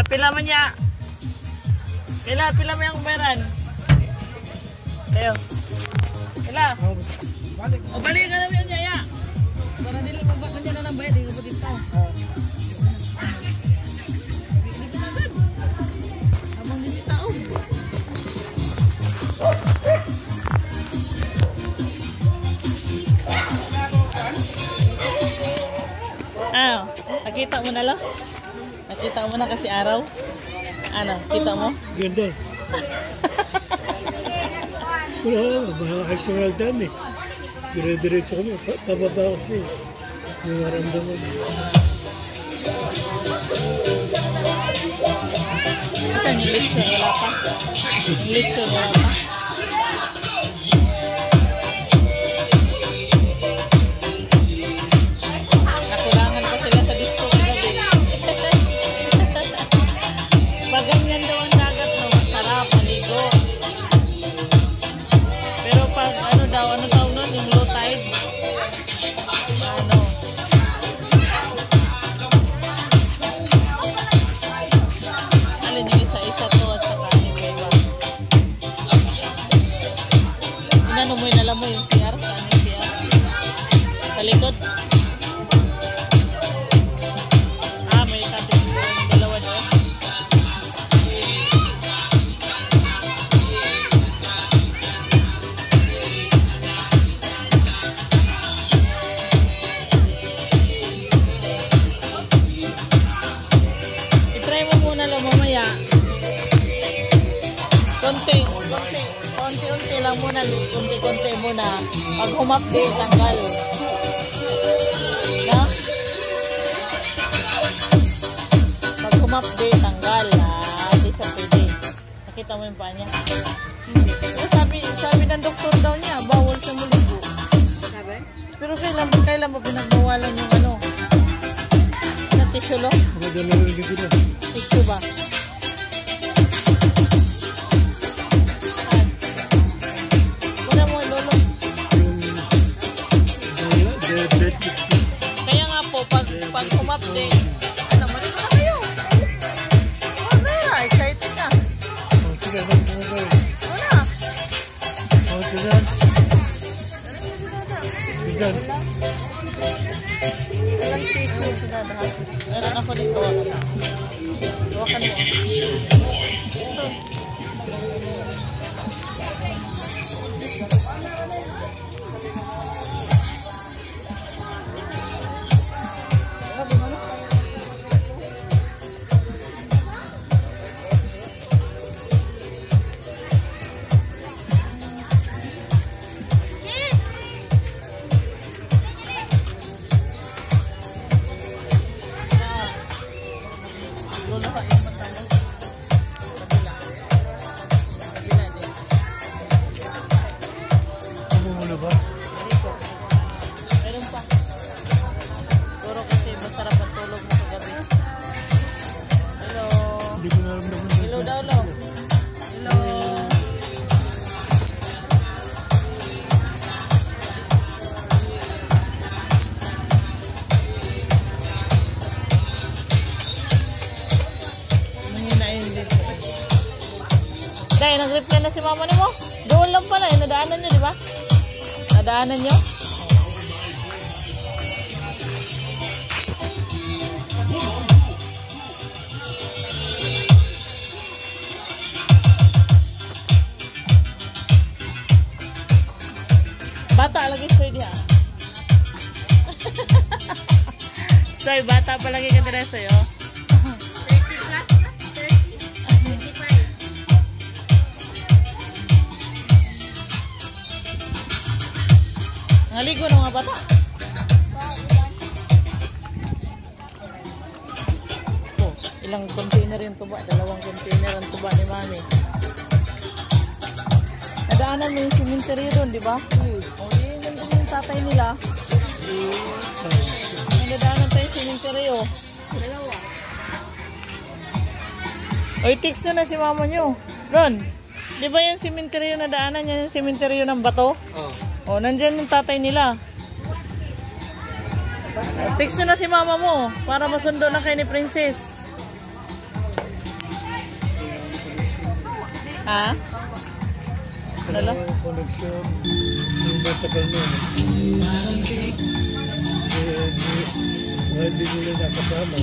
Pila man niya. Pila mo yung bayaran. Tayo. Pila. O balik ka naman yun niya. Para nila magbaka niya na ng bayad. Hindi ko dito. Habang hindi tao. Nakita mo na lang? Nakita mo na kasi araw? Ano? Kita mo? Ganda. Wala, mahakal sa nagdaan eh. Dire-diretso kami. Pababa kasi. Yung maramdaman. Saan yung lecture? Wala pa? Lecture wala pa? Alam mo yung CR? Saan yung CR? Sa likod? May tabi. Dalawa doon. I-try mo muna lang mamaya. Konti-unti lang muna, konti-konti muna. Pag humapdate, tanggal. Na? Pag humapdate, tanggal. Di sa pwede. Nakita mo yung paa niya? Pero sabi ng doktor daw niya, bawal siya muligo. Sabi? Pero kailan ba pinagbawalan yung ano? Na tissue lo? Tissue ba? Kaya nga po, pag umupdate, ano, mali ko na kayo. Ano na, excited na. Sige, wala. Walang tissue sa dadahan. Meron ako dito. Hawakan mo. Ito. Dahil nag-reply na si mama ni mo. Doon lang pala, nadaanan nyo, di ba? Nadaanan nyo? Bata lagi sa'yo diha. Soy, bata pa lagi ka dire sa'yo. 30 plus, 30, 25. Naligo ng mga bata. Oh, ilang container yung tuba? 2 container ang tuba ni mami. Nadaanan mo yung cemetery doon, di ba? O, yun yung tatay nila. Nadaanan tayo yung cemetery, oh. Dalawa. O, i-text nyo na si mama nyo. Ron, di ba yung cemetery yung nadaanan yan, yung cemetery ng bato? O, nandyan yung tatay nila. Text nyo na si mama mo para masundo na kayo ni Princess. Ha? Wala yung koneksyon. Yung matagal na. Hindi nila nakasama.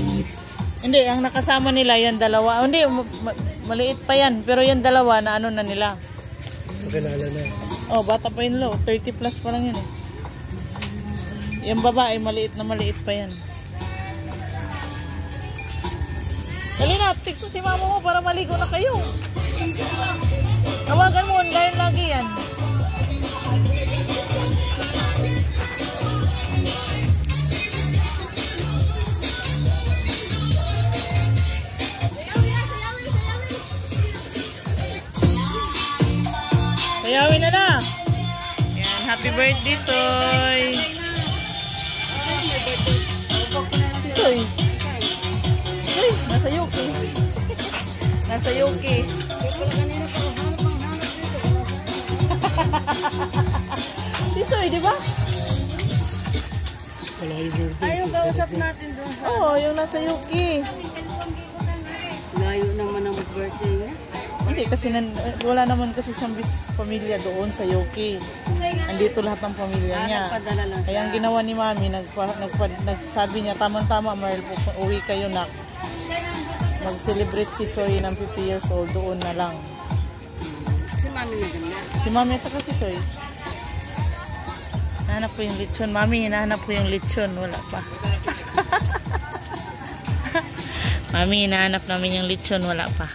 Hindi, ang nakasama nila yan dalawa. Oh, hindi, maliit pa yan. Pero yan dalawa na ano na nila. Magkalala na. Oh, bata pa yun lo. 30 plus pa lang yan eh. Yung babae, maliit pa yan. Dali na, tikso si mama mo para maligo na kayo. Tawagan mo online lagi yan. Sayawin na na. Yan, happy birthday, Soy. Soy. Soy, nasa Yuki. Nasa Yuki. Si Soy, di ba? Wala yung birthday. Ay, yung kausap natin doon sa... Oo, yung nasa Yuki. Layo naman ang birthday niya. Hindi, kasi wala naman kasi siyang pamilya doon sa Yuki. Andito lahat ng pamilya niya. Nagpadala lang siya. Kaya ang ginawa ni Mami, nagsabi niya, tamang-tama, Marl, uwi kayo na. Mag-celebrate si Soy ng 50 years old, doon na lang. Si Mami na ganda. Si Mami at saka si Soy. Hinahanap ko yung lechon. Mami, hinahanap ko yung lechon. Wala pa. Mami, hinahanap namin yung lechon. Wala pa.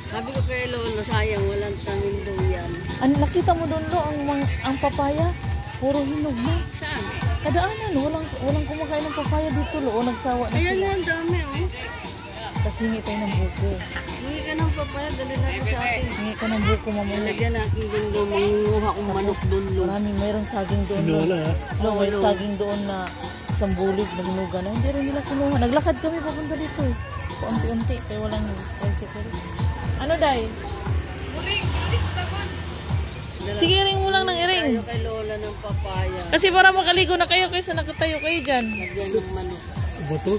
Sabi ko kay Lolo, sayang, walang tanim daw yan. Ano, nakita mo doon lo, ang papaya? Puro hinog na. Saan? Kadaanan, walang kumakain ng papaya dito lo. O, nagsawa na Ayan sila. na, ang dami, oh. Tapos hingi tayo ng buko. Hindi ka ng papaya, dali natin sa atin. Hingi ka ng buko mamaya. Lagyan natin din doon, mangunguha kong manok doon, Lo. Mayroong saging doon. Tinola ha. No, may saging doon na isang bulig na hinuga na. Hindi rin nila kinuha. Naglakad kami papunta dito eh. Paunti-unti. Kaya walang tricycle. Ano, Day? Sige, ring mo lang ng iring. Tayo kay Lola ng papaya. Kasi para makaligo na kayo kaysa nakatayo kayo dyan. Lagyan ng manok. Sa bato.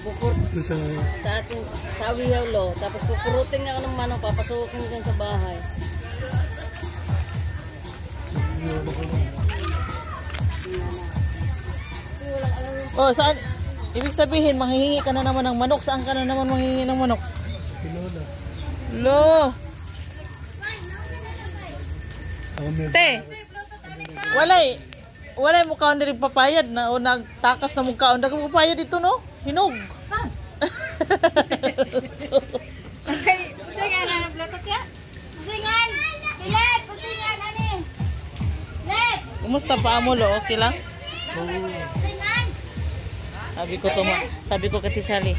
Kukur Doon sa... sa ating sawihaw, Lo. Tapos kukurutin nga ako ng manok, papasukin dyan sa bahay. Oh, saan? Ibig sabihin, manghihingi ka na naman ng manok. Saan ka na naman manghihingi ng manok? Tinola. Lo! Ako meron. Te! Walay mukhaon na rin papayad na o nagtakas na mukhaon. Nagpapayad dito, no? Hinog. Pusingan na ng plato kya? Pusingan! Pilet! Pusingan, ani! Let! Kumusta pa mo, lo? Okay lang? Pusingan! Sabi ko kay Sally.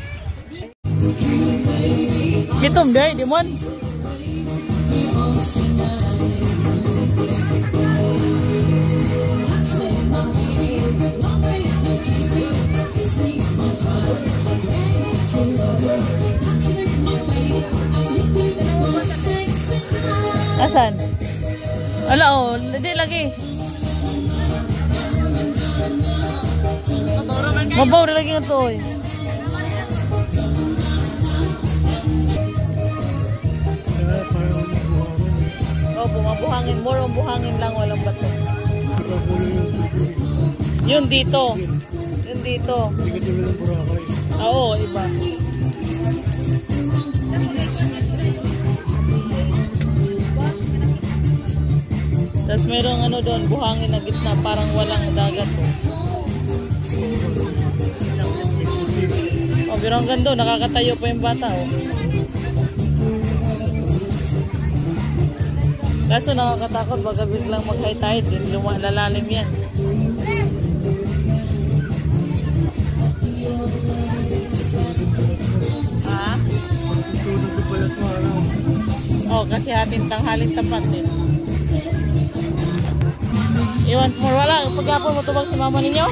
Gitom, day, di mon. Asan? Ala, oh, hindi lagi. Mabaw rin lagi nga to eh. Kaya parang buhangan. Opo, mabuhangin. More on buhangin lang, walang bato. Ito po yung tubig. Yun dito. Yun dito. Hindi ka tulad ng Boracay. Oo, iba. Tapos mayroong ano doon, buhangin na gitna, parang walang dagat. Oh, pero ang ganda, nakakatayo pa yung bata. Oh. Kaso nakakatakot, baga biglang mag-high tide, lalalim yan. Ha? Tulad ko pala ito araw. Oh, kasi ating tanghaling tapat din. You want more? Wala, pag-apon mo tubag si mama ninyo?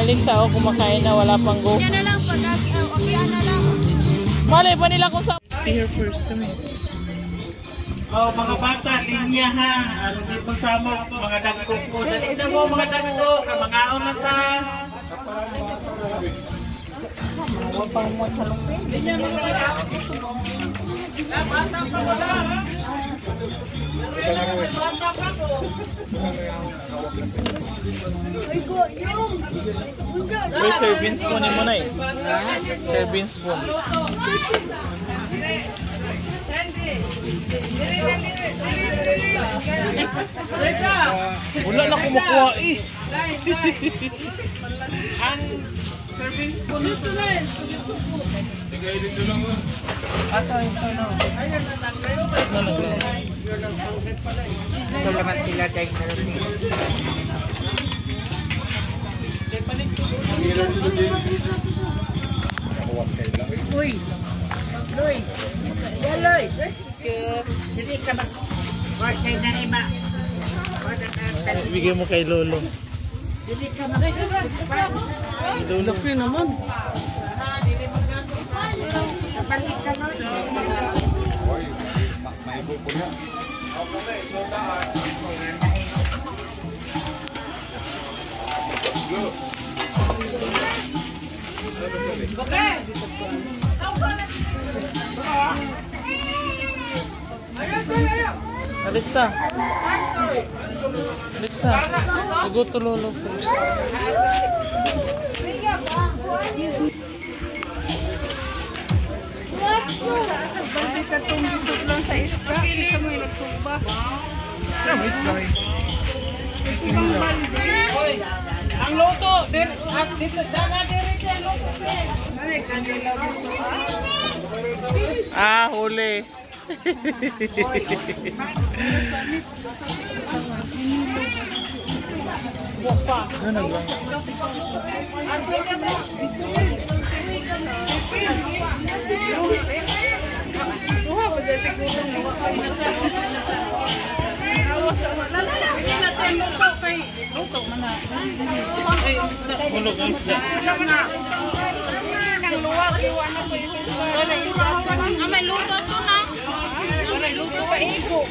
Alexa, oh, kumakain na, wala pang go. Yan na lang po, okay na lang. Malay pa nila kung sa... Stay here first kami. Oh, mga bata, linya ha. Ano din pagsama, mga dagko po. Dali na mo, mga dagko. Kamangaon na ta. Huwag pa mo sa lupin. Hindi niya mga Uy, serving spoon mo na eh. Serving spoon. Wala na kumukuha eh. Ang serving spoon ito na eh. Ito na. Ito naman sila dahil na rin. Uy! Loy! Loy! Hindi ka mag-workay na iba. Bigay mo kay Lolo. Hindi ka mag-workay. Lolo ko naman. Balik ka na. May buko na. Alexa. Alexa. Go to Lolo. Ang loto, dito dana dire loto. Ah, huli. Wapa. Ano ba? May luto to na. May luto pa iko.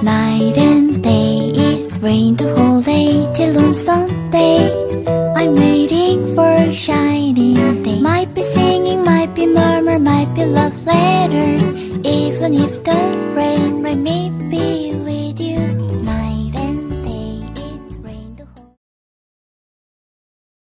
Night and day, it rained the whole day till on Sunday.